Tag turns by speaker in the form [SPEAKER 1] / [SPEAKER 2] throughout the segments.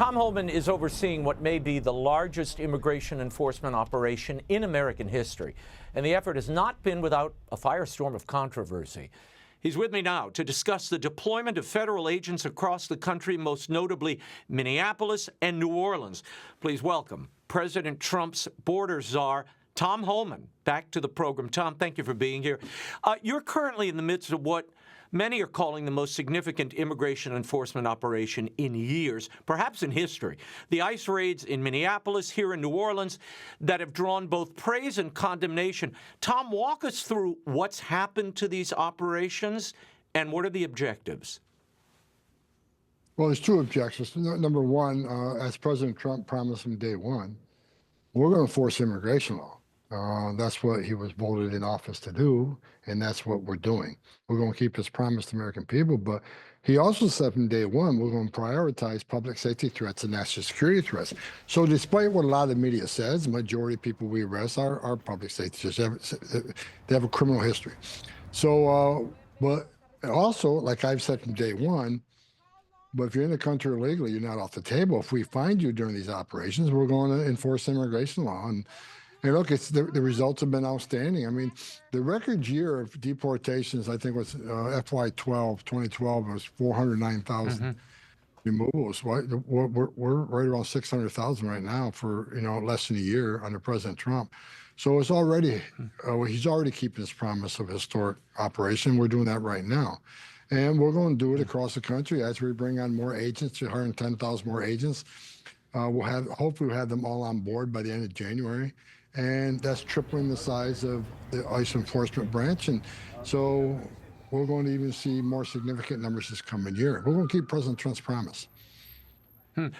[SPEAKER 1] Tom Homan is overseeing what may be the largest immigration enforcement operation in American history, and the effort has not been without a firestorm of controversy. He's with me now to discuss the deployment of federal agents across the country, most notably Minneapolis and New Orleans. Please welcome President Trump's border czar, Tom Homan, back to the program. Tom, thank you for being here. You're currently in the midst of what many are calling the most significant immigration enforcement operation in years, perhaps in history. The ICE raids in Minneapolis, here in New Orleans, that have drawn both praise and condemnation. Tom, walk us through what's happened to these operations and what are the objectives?
[SPEAKER 2] Well, there's two objectives. Number one, as President Trump promised from day one, we're going to enforce immigration law. That's what he was voted in office to do, and that's what we're doing. We're going to keep his promise to American people, but he also said from day one, we're going to prioritize public safety threats and national security threats. So despite what a lot of the media says, the majority of people we arrest are public safety threats. They have a criminal history. So, but also, like I've said from day one, but if you're in the country illegally, you're not off the table. If we find you during these operations, we're going to enforce immigration law. And look, it's the results have been outstanding. I mean, the record year of deportations, I think, was FY12, 2012, was 409,000 removals. Right? We're right around 600,000 right now for less than a year under President Trump. So it's already he's already keeping his promise of a historic operation. We're doing that right now. And we're going to do it across the country as we bring on more agents, 110,000 more agents. Hopefully we'll have them all on board by the end of January. And that's tripling the size of the ICE enforcement branch. And so we're going to even see more significant numbers this coming year. We're going to keep President Trump's promise.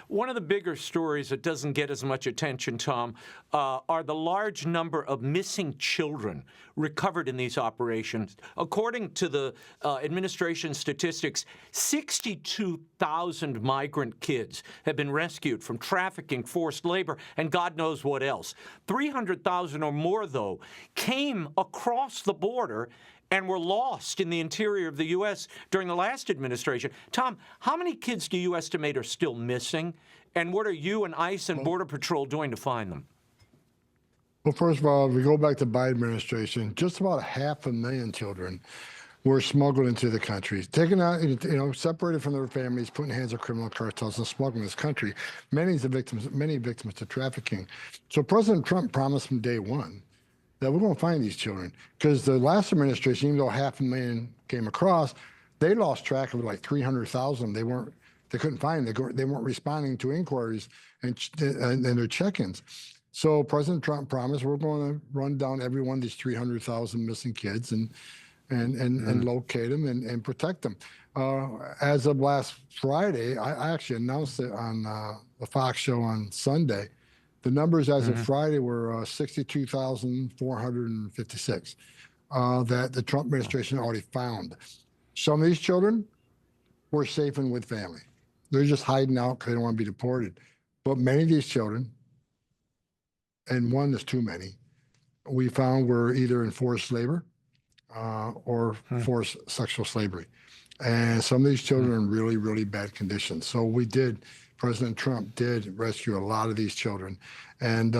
[SPEAKER 1] One of the bigger stories that doesn't get as much attention, Tom, are the large number of missing children recovered in these operations. According to the administration statistics, 62,000 migrant kids have been rescued from trafficking, forced labor, and God knows what else. 300,000 or more, though, came across the border and were lost in the interior of the U.S. during the last administration. Tom, how many kids do you estimate are still missing, and what are you and ICE and Border Patrol doing to find them?
[SPEAKER 2] Well, first of all, if we go back to Biden administration, just about 500,000 children were smuggled into the country, taken out, separated from their families, put in the hands of criminal cartels and smuggled in this country. Many victims to trafficking. So President Trump promised from day one that we're going to find these children, because the last administration, even though 500,000 came across, they lost track of like 300,000. They couldn't find them. They weren't responding to inquiries and their check-ins. So President Trump promised we're going to run down every one of these 300,000 missing kids and locate them and protect them. As of last Friday, I actually announced it on the Fox show on Sunday. The numbers as of Friday were 62,456 that the Trump administration already found. Some of these children were safe and with family. They're just hiding out because they don't want to be deported. But many of these children, and one is too many, we found were either in forced labor or forced sexual slavery. And some of these children are in really, really bad conditions. So President Trump did rescue a lot of these children, and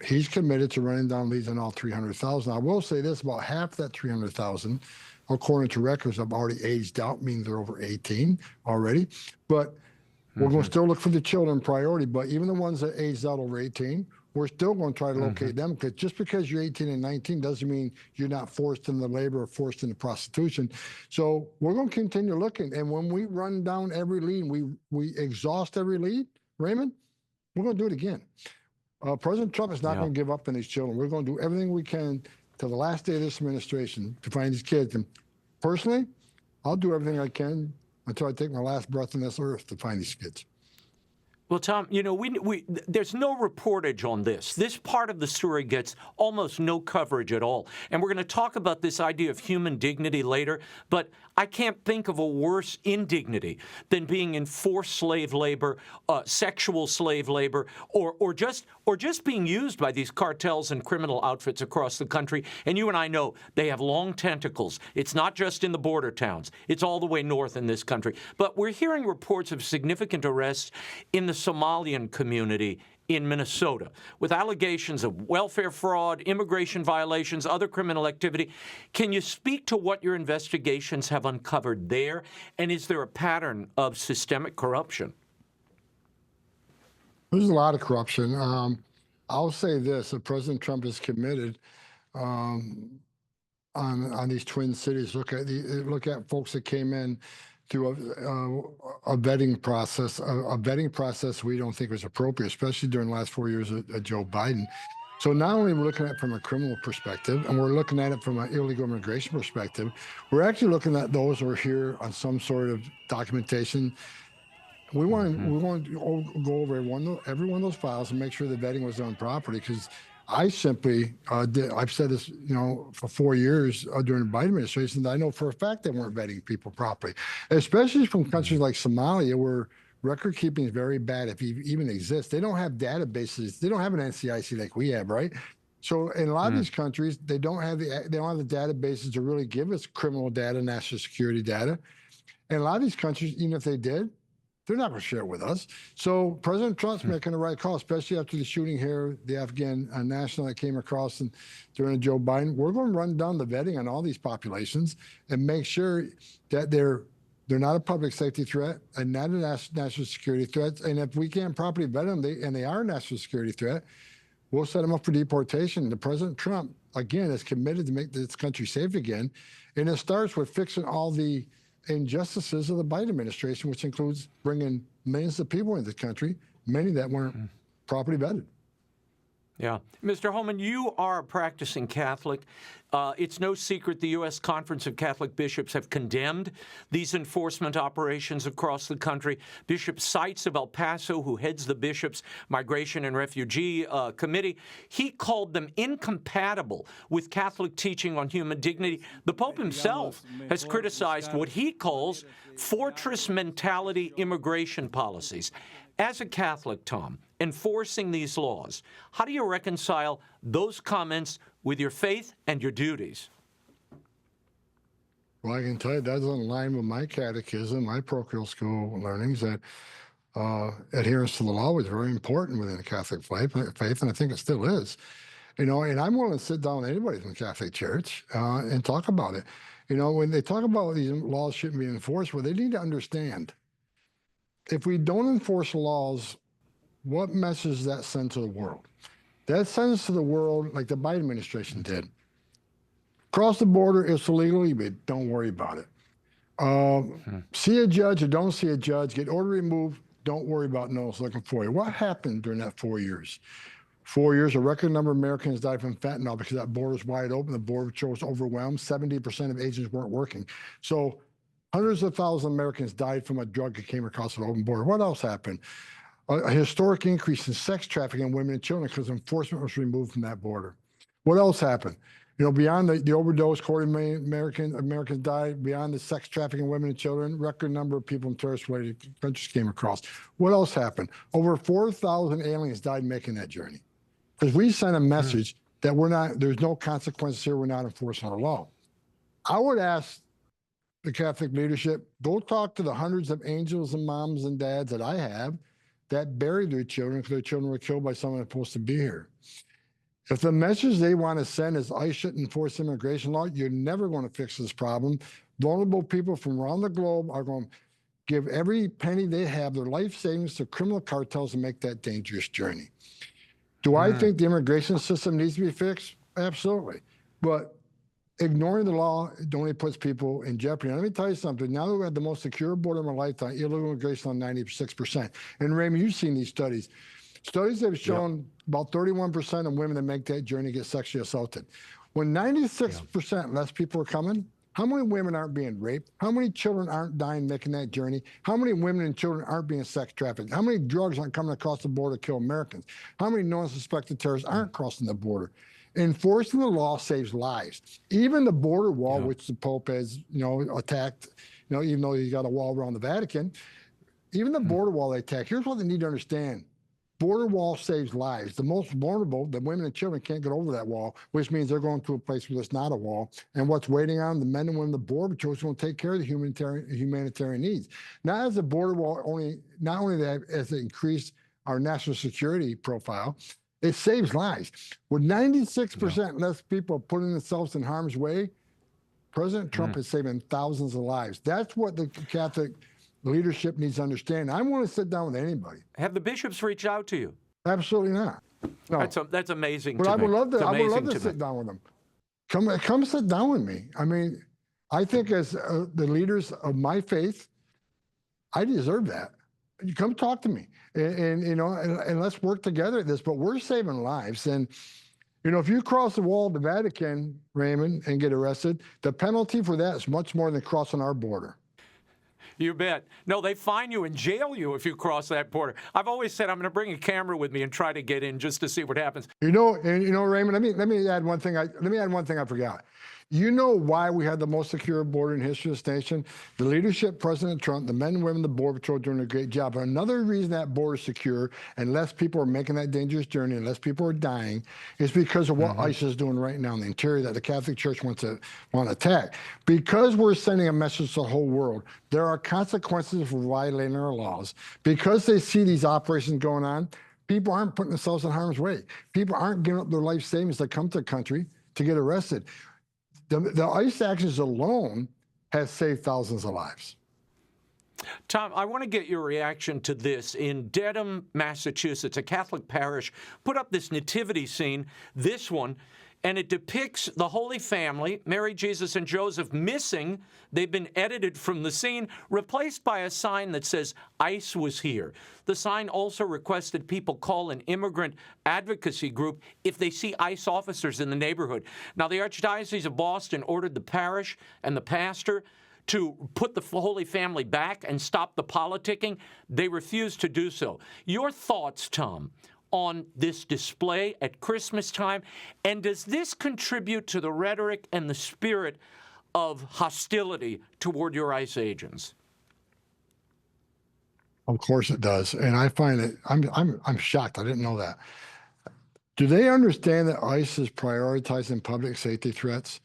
[SPEAKER 2] he's committed to running down leads on all 300,000. I will say this, about half that 300,000, according to records, have already aged out, meaning they're over 18 already. But we're going to still look for the children priority, but even the ones that aged out over 18, we're still going to try to locate them, because just because you're 18 and 19 doesn't mean you're not forced into labor or forced into prostitution. So we're going to continue looking. And when we run down every lead, we exhaust every lead, Raymond, we're going to do it again. President Trump is not going to give up on these children. We're going to do everything we can to the last day of this administration to find these kids. And personally, I'll do everything I can until I take my last breath on this earth to find these kids.
[SPEAKER 1] Well, Tom, there's no reportage on this. This part of the story gets almost no coverage at all. And we're going to talk about this idea of human dignity later, but I can't think of a worse indignity than being in forced slave labor, sexual slave labor, or just being used by these cartels and criminal outfits across the country. And you and I know they have long tentacles. It's not just in the border towns. It's all the way north in this country. But we're hearing reports of significant arrests in the Somalian community in Minnesota with allegations of welfare fraud, immigration violations, other criminal activity. Can you speak to what your investigations have uncovered there? And is there a pattern of systemic corruption?
[SPEAKER 2] There's a lot of corruption. I'll say this: that President Trump is committed on these Twin Cities. Look at folks that came in through a vetting process we don't think was appropriate, especially during the last 4 years of Joe Biden. So not only are we looking at it from a criminal perspective, and we're looking at it from an illegal immigration perspective, we're actually looking at those who are here on some sort of documentation. We want to go over every one of those files and make sure the vetting was done properly, because I simply I've said this, for 4 years during the Biden administration, that I know for a fact they weren't vetting people properly, especially from countries like Somalia, where record keeping is very bad, if it even exists. They don't have databases. They don't have an NCIC like we have, right? So in a lot of these countries, they don't have the databases to really give us criminal data, national security data. And a lot of these countries, even if they did, they're not going to share it with us. So President Trump's making the right call, especially after the shooting here, the Afghan national that came across during Joe Biden. We're going to run down the vetting on all these populations and make sure that they're not a public safety threat and not a national security threat. And if we can't properly vet them, and they are a national security threat, we'll set them up for deportation. The President Trump, again, is committed to make this country safe again. And it starts with fixing all the injustices of the Biden administration, which includes bringing millions of people into the country, many that weren't properly vetted.
[SPEAKER 1] Yeah. Mr. Homan, you are a practicing Catholic. It's no secret the U.S. Conference of Catholic Bishops have condemned these enforcement operations across the country. Bishop Seitz of El Paso, who heads the Bishops' Migration and Refugee Committee, he called them incompatible with Catholic teaching on human dignity. The Pope himself has criticized what he calls fortress mentality immigration policies. As a Catholic, Tom, enforcing these laws, how do you reconcile those comments with your faith and your duties?
[SPEAKER 2] Well, I can tell you that's in line with my catechism, my parochial school learnings, that adherence to the law was very important within the Catholic faith, and I think it still is. And I'm willing to sit down with anybody from the Catholic Church and talk about it. When they talk about these laws shouldn't be enforced, well, they need to understand, if we don't enforce laws, what message does that send to the world? That sends to the world, like the Biden administration did. Cross the border, it's illegal, but don't worry about it. See a judge or don't see a judge, get order removed, don't worry about no one's looking for you. What happened during that 4 years? 4 years, a record number of Americans died from fentanyl because that border was wide open. The border patrol was overwhelmed. 70% of agents weren't working. So hundreds of thousands of Americans died from a drug that came across the open border. What else happened? A historic increase in sex trafficking in women and children because enforcement was removed from that border. What else happened? Beyond the overdose, 250,000 Americans died. Beyond the sex trafficking women and children, record number of people in terrorist-related countries came across. What else happened? Over 4,000 aliens died making that journey. Because we sent a message that there's no consequences here, we're not enforcing our law. I would ask the Catholic leadership, go talk to the hundreds of angels and moms and dads that I have that buried their children because their children were killed by someone that's supposed to be here. If the message they want to send is ICE shouldn't enforce immigration law, you're never going to fix this problem. Vulnerable people from around the globe are going to give every penny they have, their life savings, to criminal cartels to make that dangerous journey. Do I think the immigration system needs to be fixed? Absolutely. But ignoring the law only puts people in jeopardy. Now, let me tell you something. Now that we have the most secure border in my lifetime, illegal immigration on 96%. And Raymond, you've seen these studies. Studies have shown about 31% of women that make that journey get sexually assaulted. When 96% less people are coming, how many women aren't being raped? How many children aren't dying making that journey? How many women and children aren't being sex trafficked? How many drugs aren't coming across the border to kill Americans? How many known suspected terrorists aren't crossing the border? Enforcing the law saves lives. Even the border wall, which the Pope has, attacked, even though he's got a wall around the Vatican, even the border wall they attack. Here's what they need to understand. border wall saves lives. The most vulnerable, the women and children, can't get over that wall, which means they're going to a place where there's not a wall. And what's waiting on the men and women, the border patrol, is going to take care of the humanitarian needs. Not as a border wall not only that as it increased our national security profile, it saves lives. With 96% less people putting themselves in harm's way, President Trump is saving thousands of lives. That's what the Catholic leadership needs to understand. I want to sit down with anybody.
[SPEAKER 1] Have the bishops reached out to you?
[SPEAKER 2] Absolutely not. No.
[SPEAKER 1] That's amazing.
[SPEAKER 2] But
[SPEAKER 1] to
[SPEAKER 2] I would
[SPEAKER 1] me.
[SPEAKER 2] love to.
[SPEAKER 1] It's
[SPEAKER 2] I would love
[SPEAKER 1] amazing
[SPEAKER 2] to sit down with them. Come sit down with me. I mean, I think as the leaders of my faith, I deserve that. You come talk to me, and you know, and let's work together at this. But we're saving lives, and you know, if you cross the wall of the Vatican, Raymond, and get arrested, the penalty for that is much more than crossing our border.
[SPEAKER 1] You bet. No, they fine you and jail you if you cross that border. I've always said I'm going to bring a camera with me and try to get in just to see what happens.
[SPEAKER 2] You know, Raymond. Let me add one thing. Let me add one thing I forgot. You know why we had the most secure border in history of this nation? The leadership, President Trump, the men and women, the Border Patrol doing a great job. But another reason that border is secure and less people are making that dangerous journey and less people are dying is because of what ICE is doing right now in the interior that the Catholic Church want to attack. Because we're sending a message to the whole world, there are consequences for violating our laws. Because they see these operations going on, people aren't putting themselves in harm's way. People aren't giving up their life savings to come to the country to get arrested. The ICE actions alone has saved thousands of lives.
[SPEAKER 1] Tom, I want to get your reaction to this. In Dedham, Massachusetts, a Catholic parish put up this nativity scene, this one, and it depicts the Holy Family, Mary, Jesus, and Joseph, missing. They've been edited from the scene, replaced by a sign that says, ICE was here. The sign also requested people call an immigrant advocacy group if they see ICE officers in the neighborhood. Now, the Archdiocese of Boston ordered the parish and the pastor to put the Holy Family back and stop the politicking. They refused to do so. Your thoughts, Tom, on this display at Christmas time, and does this contribute to the rhetoric and the spirit of hostility toward your ICE agents?
[SPEAKER 2] Of course it does, and I find it. I'm shocked. I didn't know that. Do they understand that ICE is prioritizing public safety threats,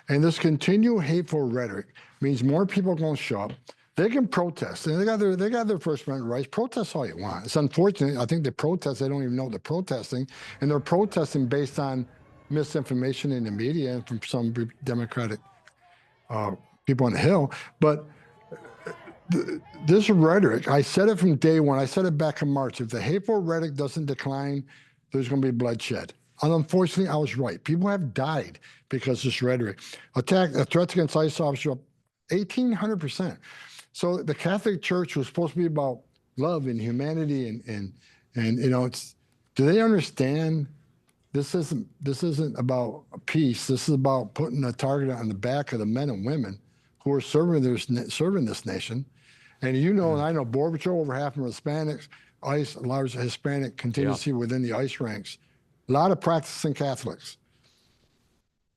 [SPEAKER 2] and this continual hateful rhetoric means more people are going to show up. They can protest, and they got their First Amendment rights. Protest all you want. It's unfortunate. I think they protest. They don't even know they're protesting, and they're protesting based on misinformation in the media and from some Democratic people on the Hill. But this rhetoric, I said it from day one. I said it back in March. If the hateful rhetoric doesn't decline, there's going to be bloodshed. And unfortunately, I was right. People have died because of this rhetoric. Threats against ICE officers up 1,800%. So the Catholic Church was supposed to be about love and humanity and you know, do they understand this isn't about peace. This is about putting a target on the back of the men and women who are serving this nation. And you know, and I know Border Patrol, over half of them are Hispanics, ICE, a large Hispanic contingency within the ICE ranks. A lot of practicing Catholics.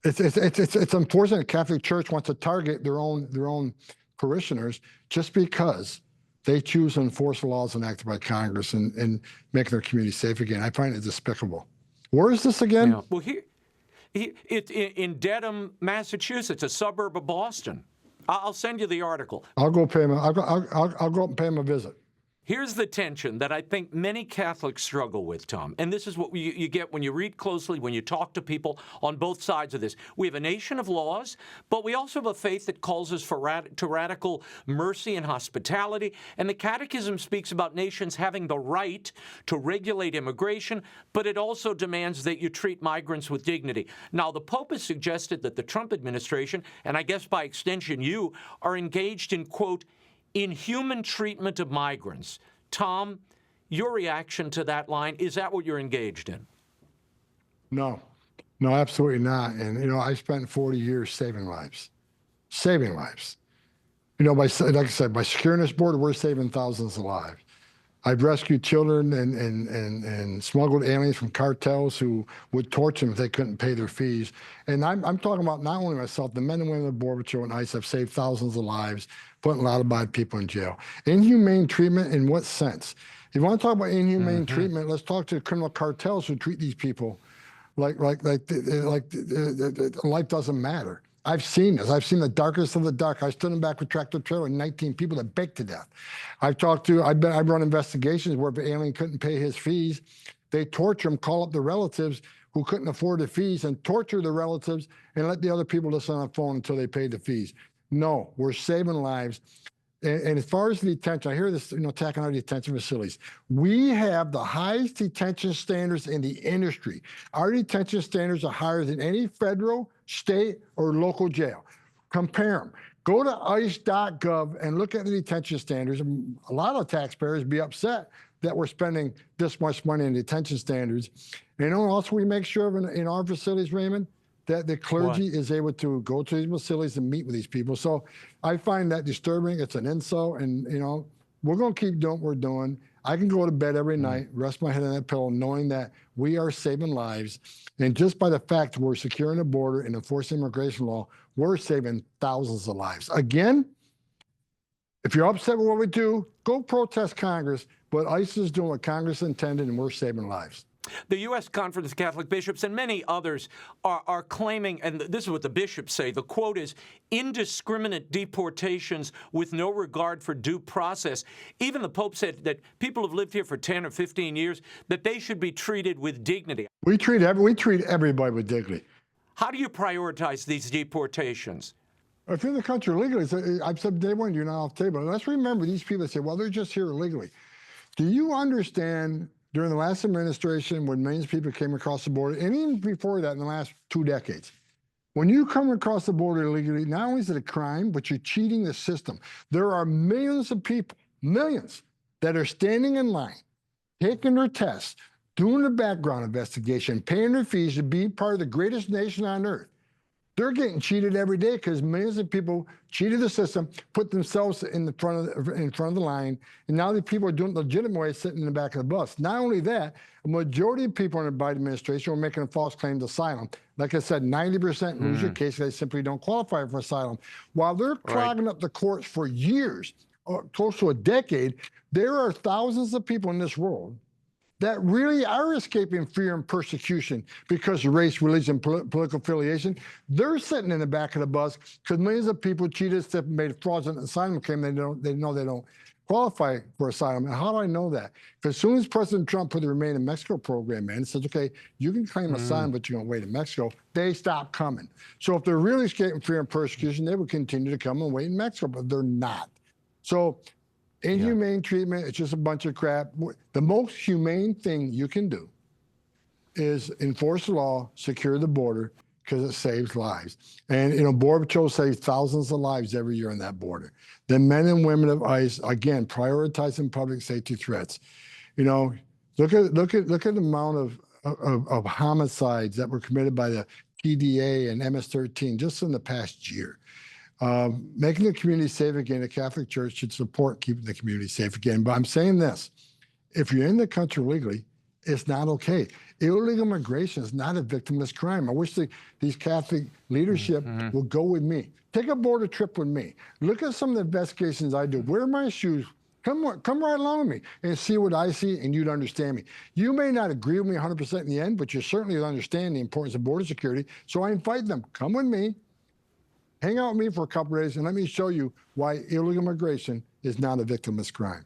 [SPEAKER 2] It's unfortunate the Catholic Church wants to target their own parishioners just because they choose to enforce the laws enacted by Congress and make their community safe again. I find it despicable. Where is this again?
[SPEAKER 1] Yeah. Well, it's in Dedham, Massachusetts, a suburb of Boston. I'll send you the article.
[SPEAKER 2] I'll go pay him. I'll go up and pay him a visit.
[SPEAKER 1] Here's the tension that I think many Catholics struggle with, Tom, and this is what you get when you read closely, when you talk to people on both sides of this. We have a nation of laws, but we also have a faith that calls us to radical mercy and hospitality, and the Catechism speaks about nations having the right to regulate immigration, but it also demands that you treat migrants with dignity. Now, the Pope has suggested that the Trump administration, and I guess by extension you, are engaged in, quote, inhuman treatment of migrants. Tom, your reaction to that line, is that what you're engaged in?
[SPEAKER 2] No, absolutely not. And, you know, I spent 40 years saving lives. You know, like I said, by securing this border, we're saving thousands of lives. I've rescued children and smuggled aliens from cartels who would torture them if they couldn't pay their fees. And I'm talking about not only myself, the men and women of the Border Patrol and ICE have saved thousands of lives, putting a lot of bad people in jail. Inhumane treatment in what sense? If you want to talk about inhumane treatment, let's talk to the criminal cartels who treat these people like life doesn't matter. I've seen this. I've seen the darkest of the dark. I stood in back with tractor trailer and 19 people that baked to death. I've run investigations where if an alien couldn't pay his fees, they torture him, call up the relatives who couldn't afford the fees and torture the relatives and let the other people listen on the phone until they paid the fees. No, we're saving lives. And as far as the detention, I hear this, attacking our detention facilities. We have the highest detention standards in the industry. Our detention standards are higher than any federal, state, or local jail. Compare them. Go to ice.gov and look at the detention standards. A lot of taxpayers be upset that we're spending this much money in detention standards. And also we make sure in our facilities, Raymond, that the clergy is able to go to these facilities and meet with these people. So I find that disturbing. It's an insult, and we're going to keep doing what we're doing. I can go to bed every night, rest my head on that pillow, knowing that we are saving lives. And just by the fact we're securing the border and enforcing immigration law, we're saving thousands of lives. Again, if you're upset with what we do, go protest Congress. But ICE is doing what Congress intended, and we're saving lives.
[SPEAKER 1] The U.S. Conference of Catholic Bishops and many others are claiming, and this is what the bishops say, the quote is, indiscriminate deportations with no regard for due process. Even the Pope said that people who've lived here for 10 or 15 years, that they should be treated with dignity.
[SPEAKER 2] We treat everybody with dignity.
[SPEAKER 1] How do you prioritize these deportations?
[SPEAKER 2] If you're in the country illegally, I've said day one, you're not off the table. Let's remember these people that say, well, they're just here illegally. Do you understand during the last administration when millions of people came across the border, and even before that in the last 2 decades, when you come across the border illegally, not only is it a crime, but you're cheating the system. There are millions of people, millions, that are standing in line, taking their tests, doing a background investigation, paying their fees to be part of the greatest nation on earth. They're getting cheated every day because millions of people cheated the system, put themselves in front of the line, and now the people are doing it the legitimate way, sitting in the back of the bus. Not only that, a majority of people in the Biden administration were making a false claim to asylum. Like I said, 90% lose your case because they simply don't qualify for asylum. While they're clogging up the courts for years, or close to a decade, there are thousands of people in this world that really are escaping fear and persecution because of race, religion, political affiliation. They're sitting in the back of the bus because millions of people cheated, made a fraudulent asylum claim. They know they don't qualify for asylum. And how do I know that? Because as soon as President Trump put the Remain in Mexico program in and says, okay, you can claim asylum, but you're going to wait in Mexico, they stop coming. So if they're really escaping fear and persecution, they would continue to come and wait in Mexico, but they're not. So inhumane treatment, it's just a bunch of crap. The most humane thing you can do is enforce the law, secure the border, because it saves lives. And, Border Patrol saves thousands of lives every year on that border. The men and women of ICE, again, prioritizing public safety threats. Look at the amount of homicides that were committed by the PDA and MS-13 just in the past year. Making the community safe again, the Catholic Church should support keeping the community safe again. But I'm saying this, if you're in the country legally, it's not okay. Illegal immigration is not a victimless crime. I wish these Catholic leadership will go with me. Take a border trip with me. Look at some of the investigations I do. Wear my shoes. Come right along with me and see what I see, and you'd understand me. You may not agree with me 100% in the end, but you certainly understand the importance of border security. So I invite them, come with me. Hang out with me for a couple of days and let me show you why illegal immigration is not a victimless crime.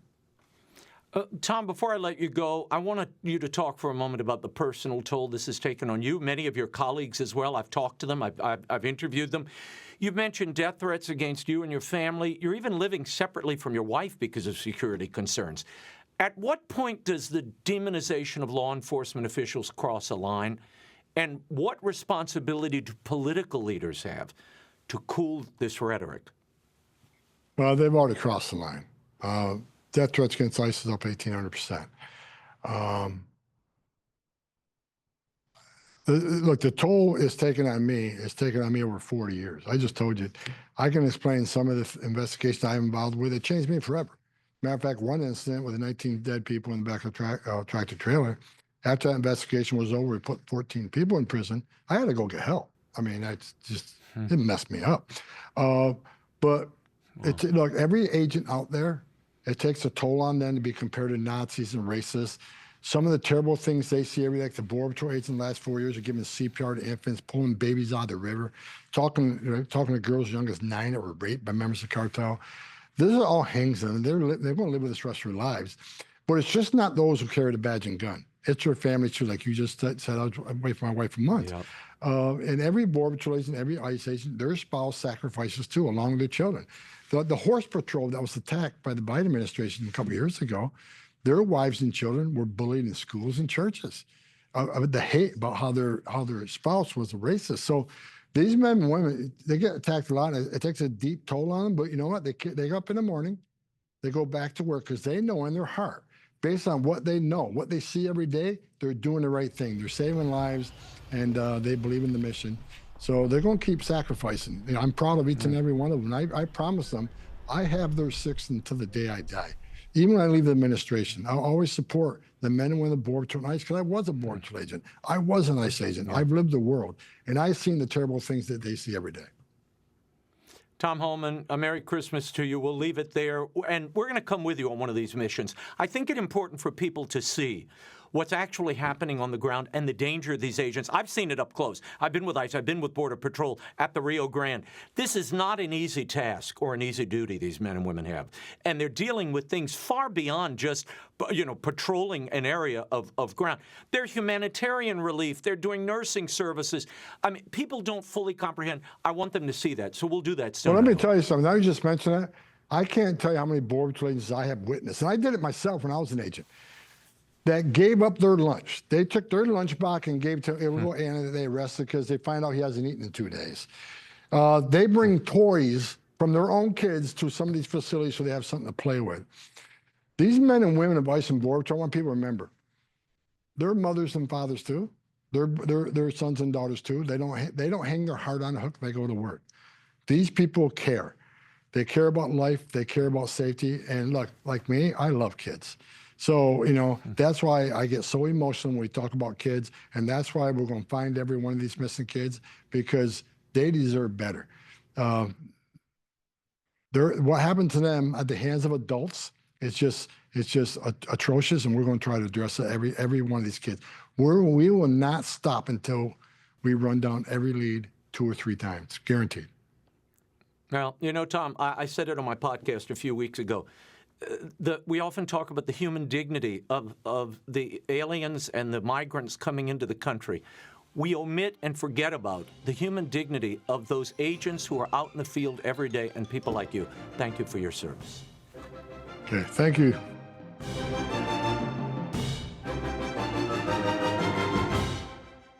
[SPEAKER 1] Tom, before I let you go, I want you to talk for a moment about the personal toll this has taken on you, many of your colleagues as well. I've talked to them. I've interviewed them. You've mentioned death threats against you and your family. You're even living separately from your wife because of security concerns. At what point does the demonization of law enforcement officials cross a line? And what responsibility do political leaders have to cool this rhetoric?
[SPEAKER 2] Well, they've already crossed the line. Death threats against ICE is up 1,800%. Look, the toll is taken on me. It's taken on me over 40 years. I just told you. I can explain some of the investigation I'm involved with. It changed me forever. Matter of fact, one incident with the 19 dead people in the back of a tractor trailer, after that investigation was over, we put 14 people in prison. I had to go get help. I mean, that's just, it messed me up. But look, every agent out there It takes a toll on them to be compared to Nazis and racists. Some of the terrible things they see every day, like the Border Patrol agents in the last 4 years are giving CPR to infants, pulling babies out of the river, talking to girls as young as 9 that were raped by members of the cartel. This all hangs them. They're going to live with this rest of their lives. But it's just not those who carry the badge and gun. It's their families too. Like you just said, I was away from my wife for months. Yep. And every Border Patrol agent, every ICE agent, their spouse sacrifices too, along with their children. The horse patrol that was attacked by the Biden administration a couple of years ago, their wives and children were bullied in schools and churches. The hate about how their spouse was a racist. So these men and women, they get attacked a lot. It takes a deep toll on them. But you know what? They get up in the morning, they go back to work because they know in their heart, based on what they know, what they see every day, they're doing the right thing. They're saving lives, and they believe in the mission. So they're going to keep sacrificing. I'm proud of each and every one of them. I promise them I have their six until the day I die. Even when I leave the administration, I'll always support the men and women of the Border Patrol because I was a Border Patrol agent. I was an ICE agent. I've lived the world, and I've seen the terrible things that they see every day.
[SPEAKER 1] Tom Homan, a Merry Christmas to you. We'll leave it there, and we're going to come with you on one of these missions. I think it's important for people to see what's actually happening on the ground and the danger of these agents. I've seen it up close. I've been with ICE. I've been with Border Patrol at the Rio Grande. This is not an easy task or an easy duty these men and women have. And they're dealing with things far beyond just, patrolling an area of ground. They're humanitarian relief. They're doing nursing services. I mean, people don't fully comprehend. I want them to see that. So we'll do that soon.
[SPEAKER 2] Well, let me tell you something. Now you just mentioned that. I can't tell you how many Border Patrol agents I have witnessed. And I did it myself when I was an agent. That gave up their lunch. They took their lunch box and gave it to Anna that they arrested because they find out he hasn't eaten in 2 days. They bring toys from their own kids to some of these facilities so they have something to play with. These men and women of ICE and Border Patrol, I want people to remember, they're mothers and fathers too. They're sons and daughters too. They don't hang their heart on a hook. They go to work. These people care. They care about life. They care about safety. And look, like me, I love kids. So, that's why I get so emotional when we talk about kids, and that's why we're going to find every one of these missing kids, because they deserve better. What happened to them at the hands of adults, it's just atrocious, and we're going to try to address it, every one of these kids. We will not stop until we run down every lead 2 or 3 times, guaranteed.
[SPEAKER 1] Well, Tom, I said it on my podcast a few weeks ago. We often talk about the human dignity of the aliens and the migrants coming into the country. We omit and forget about the human dignity of those agents who are out in the field every day and people like you. Thank you for your service.
[SPEAKER 2] Okay, thank you.